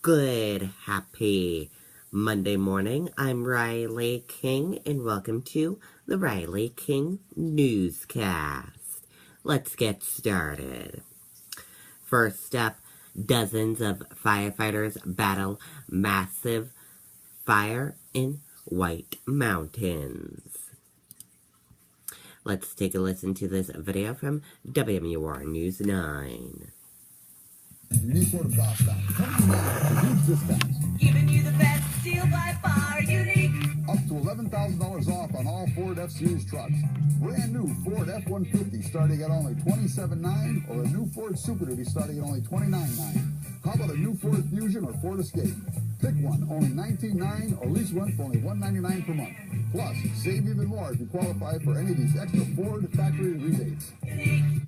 Good, happy Monday morning. I'm Riley King, and welcome to the Riley King Newscast. Let's get started. First up, dozens of firefighters battle massive fire in White Mountains. Let's take a listen to this video from WMUR News 9. Unique Ford Costa. Coming now with huge discounts. Giving you the best deal by far, Unique. Up to $11,000 off on all Ford F-Series trucks. Brand new Ford F-150 starting at only $27,900, or a new Ford Super Duty starting at only $29,900. How about a new Ford Fusion or Ford Escape? Pick one, only $19,900, or lease one for only $199 per month. Plus, save even more if you qualify for any of these extra Ford factory rebates. Unique.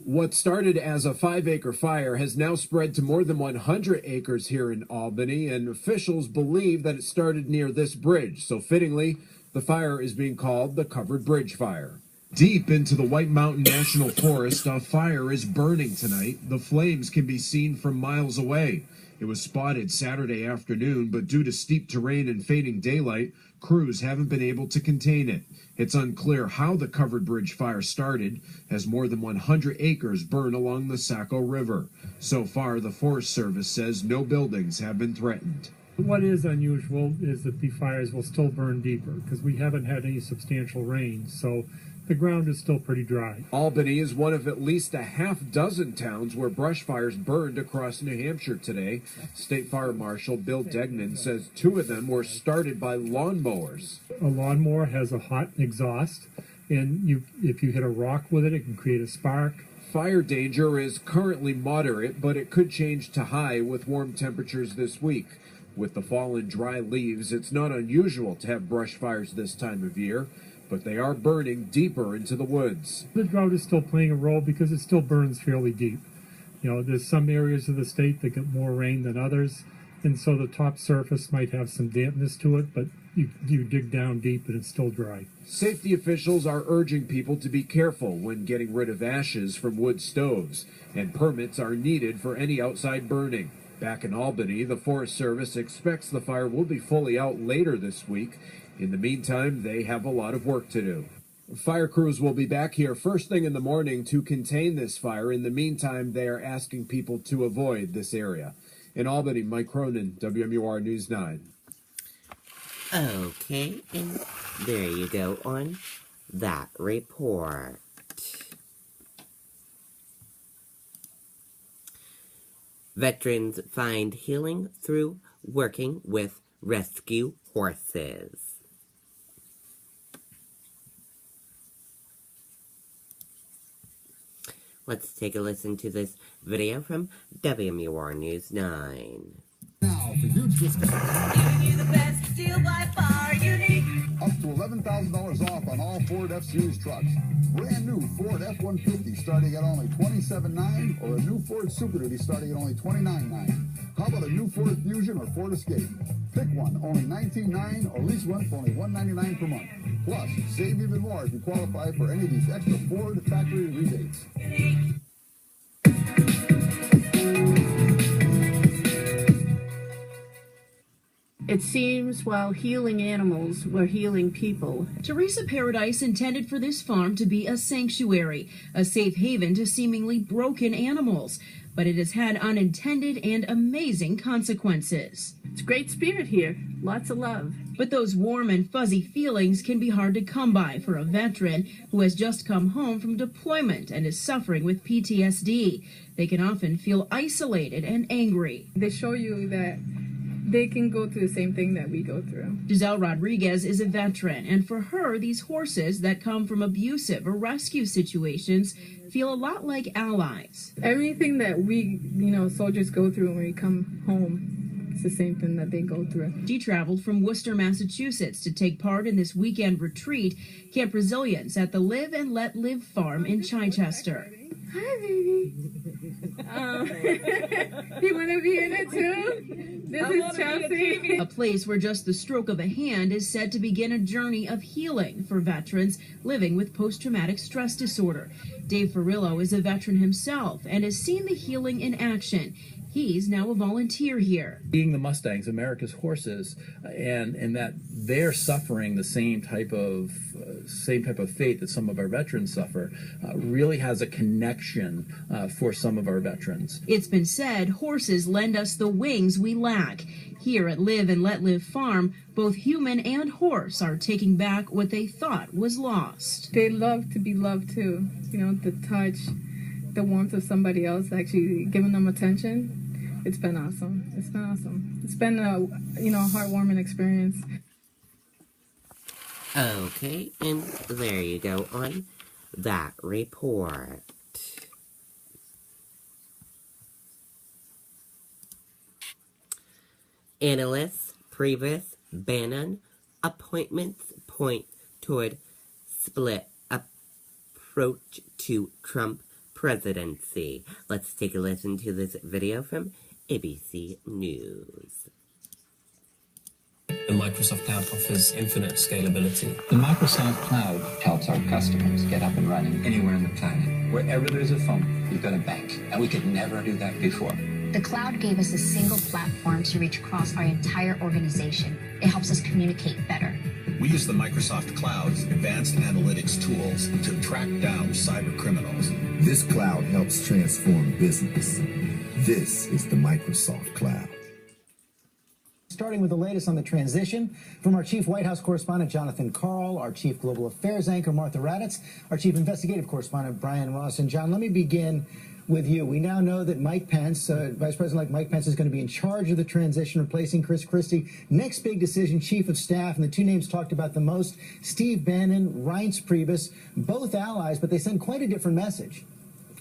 What started as a 5-acre fire has now spread to more than 100 acres here in Albany, and officials believe that it started near this bridge. So fittingly, the fire is being called the Covered Bridge Fire. Deep into the White Mountain National Forest, a fire is burning tonight. The flames can be seen from miles away. It was spotted Saturday afternoon, but due to steep terrain and fading daylight, crews haven't been able to contain it. It's unclear how the Covered Bridge Fire started, as more than 100 acres burn along the Saco River. So far, the Forest Service says no buildings have been threatened. What is unusual is that the fires will still burn deeper because we haven't had any substantial rain, so the ground is still pretty dry. Albany is one of at least a half dozen towns where brush fires burned across New Hampshire today. State Fire Marshal Bill Degnan says 2 of them were started by lawnmowers. A lawnmower has a hot exhaust, and if you hit a rock with it, it can create a spark. Fire danger is currently moderate, but it could change to high with warm temperatures this week. With the fall in dry leaves, it's not unusual to have brush fires this time of year, but they are burning deeper into the woods. The drought is still playing a role because it still burns fairly deep. You know, there's some areas of the state that get more rain than others, and so the top surface might have some dampness to it, but you dig down deep and it's still dry. Safety officials are urging people to be careful when getting rid of ashes from wood stoves, and permits are needed for any outside burning. Back in Albany, the Forest Service expects the fire will be fully out later this week. In the meantime, they have a lot of work to do. Fire crews will be back here first thing in the morning to contain this fire. In the meantime, they are asking people to avoid this area. In Albany, Mike Cronin, WMUR News 9. Okay, and there you go on that report. Veterans find healing through working with rescue horses. Let's take a listen to this video from WMUR News 9. Now for huge discounts. Giving you the best deal by far, Unique. Up to $11,000 off on all Ford F-Series trucks. Brand new Ford F-150 starting at only $27,900, or a new Ford Super Duty starting at only $29,900. How about a new Ford Fusion or Ford Escape? Pick one, only $19,900, or lease one for only $199 per month. Plus, save even more if you qualify for any of these extra Ford factory rebates. Unique. It seems while healing animals, we're healing people. Teresa Paradise intended for this farm to be a sanctuary, a safe haven to seemingly broken animals. But it has had unintended and amazing consequences. It's a great spirit here, lots of love. But those warm and fuzzy feelings can be hard to come by for a veteran who has just come home from deployment and is suffering with PTSD. They can often feel isolated and angry. They show you that they can go through the same thing that we go through. Giselle Rodriguez is a veteran, and for her, these horses that come from abusive or rescue situations feel a lot like allies. Everything that we, soldiers go through when we come home, it's the same thing that they go through. She traveled from Worcester, Massachusetts to take part in this weekend retreat, Camp Resilience at the Live and Let Live farm in Chichester. Hi, baby. You want to be in it too? This is Chelsea. A place where just the stroke of a hand is said to begin a journey of healing for veterans living with post-traumatic stress disorder. Dave Ferrillo is a veteran himself and has seen the healing in action. He's now a volunteer here. Being the Mustangs, America's horses, and that they're suffering the same type of fate that some of our veterans suffer, really has a connection for some of our veterans. It's been said horses lend us the wings we lack. Here at Live and Let Live Farm, both human and horse are taking back what they thought was lost. They love to be loved too. You know, the touch, the warmth of somebody else actually giving them attention. It's been awesome. It's been awesome. It's been a, heartwarming experience. Okay, and there you go on that report. Analysts, Priebus, Bannon, appointments point toward split approach to Trump presidency. Let's take a listen to this video from ABC News. The Microsoft Cloud offers infinite scalability. The Microsoft Cloud helps our customers get up and running anywhere on the planet. Wherever there's a phone, you've got a bank. And we could never do that before. The cloud gave us a single platform to reach across our entire organization. It helps us communicate better. We use the Microsoft Cloud's advanced analytics tools to track down cyber criminals. This cloud helps transform business. This is the Microsoft Cloud. Starting with the latest on the transition from our chief White House correspondent, Jonathan Karl, our chief global affairs anchor, Martha Raddatz, our chief investigative correspondent, Brian Ross. And John, let me begin with you. We now know that Mike Pence, Vice President-elect Mike Pence, is going to be in charge of the transition, replacing Chris Christie. Next big decision, chief of staff, and the two names talked about the most, Steve Bannon, Reince Priebus, both allies, but they send quite a different message.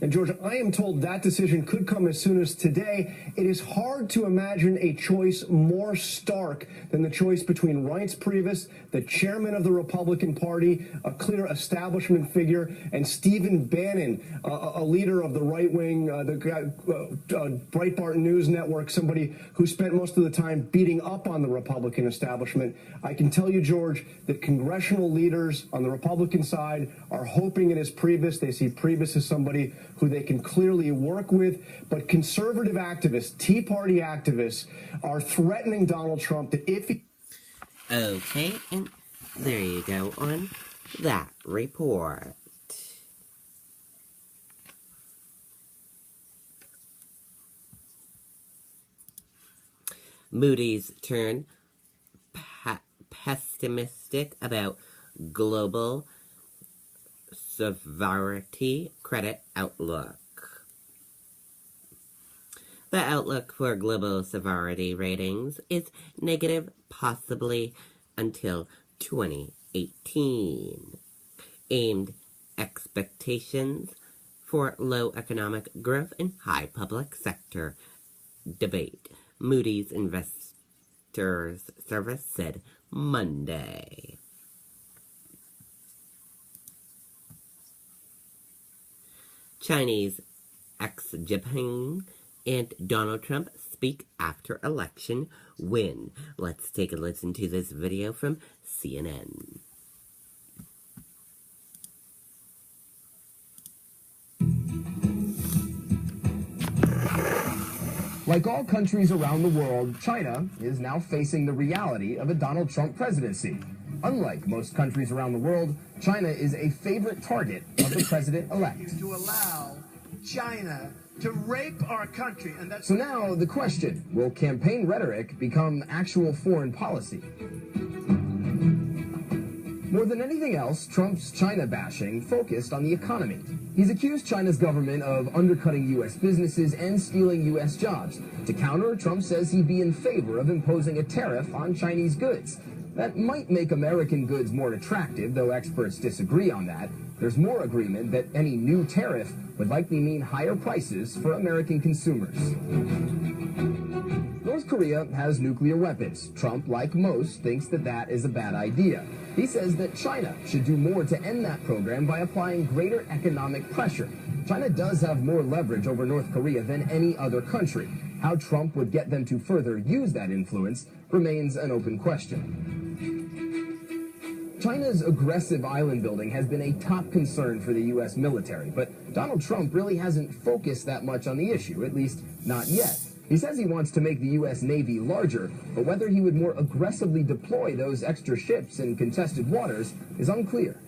And George, I am told that decision could come as soon as today. It is hard to imagine a choice more stark than the choice between Reince Priebus, the chairman of the Republican Party, a clear establishment figure, and Stephen Bannon, a leader of the right wing, the Breitbart News Network, somebody who spent most of the time beating up on the Republican establishment. I can tell you, George, that congressional leaders on the Republican side are hoping it is Priebus. They see Priebus as somebody who they can clearly work with, but conservative activists, Tea Party activists, are threatening Donald Trump that if he... Okay, and there you go on that report. Moody's turn pessimistic about global sovereignty credit outlook. The outlook for global sovereignty ratings is negative, possibly until 2018. Aimed expectations for low economic growth and high public sector debate, Moody's Investors Service said Monday. Chinese Xi Jinping and Donald Trump speak after election win. Let's take a listen to this video from CNN. Like all countries around the world, China is now facing the reality of a Donald Trump presidency. Unlike most countries around the world, China is a favorite target of the president-elect. To allow China to rape our country, and that's... So now the question, will campaign rhetoric become actual foreign policy? More than anything else, Trump's China bashing focused on the economy. He's accused China's government of undercutting U.S. businesses and stealing U.S. jobs. To counter, Trump says he'd be in favor of imposing a tariff on Chinese goods. That might make American goods more attractive, though experts disagree on that. There's more agreement that any new tariff would likely mean higher prices for American consumers. North Korea has nuclear weapons. Trump, like most, thinks that that is a bad idea. He says that China should do more to end that program by applying greater economic pressure. China does have more leverage over North Korea than any other country. How Trump would get them to further use that influence remains an open question. China's aggressive island building has been a top concern for the U.S. military, but Donald Trump really hasn't focused that much on the issue, at least not yet. He says he wants to make the U.S. Navy larger, but whether he would more aggressively deploy those extra ships in contested waters is unclear.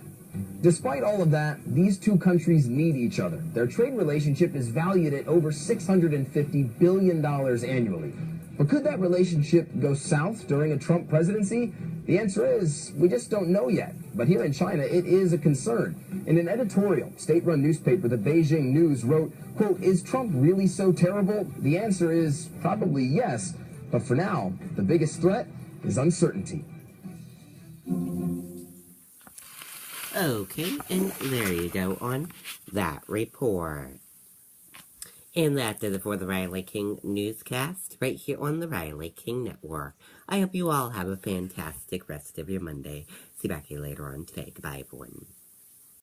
Despite all of that, these two countries need each other. Their trade relationship is valued at over $650 billion annually. But could that relationship go south during a Trump presidency? The answer is, we just don't know yet. But here in China, it is a concern. In an editorial, state-run newspaper, the Beijing News wrote, quote, "Is Trump really so terrible? The answer is probably yes. But for now, the biggest threat is uncertainty." Okay, and there you go on that report. And that did it for the Riley King Newscast, right here on the Riley King Network. I hope you all have a fantastic rest of your Monday. See you back here later on today. Goodbye, everyone.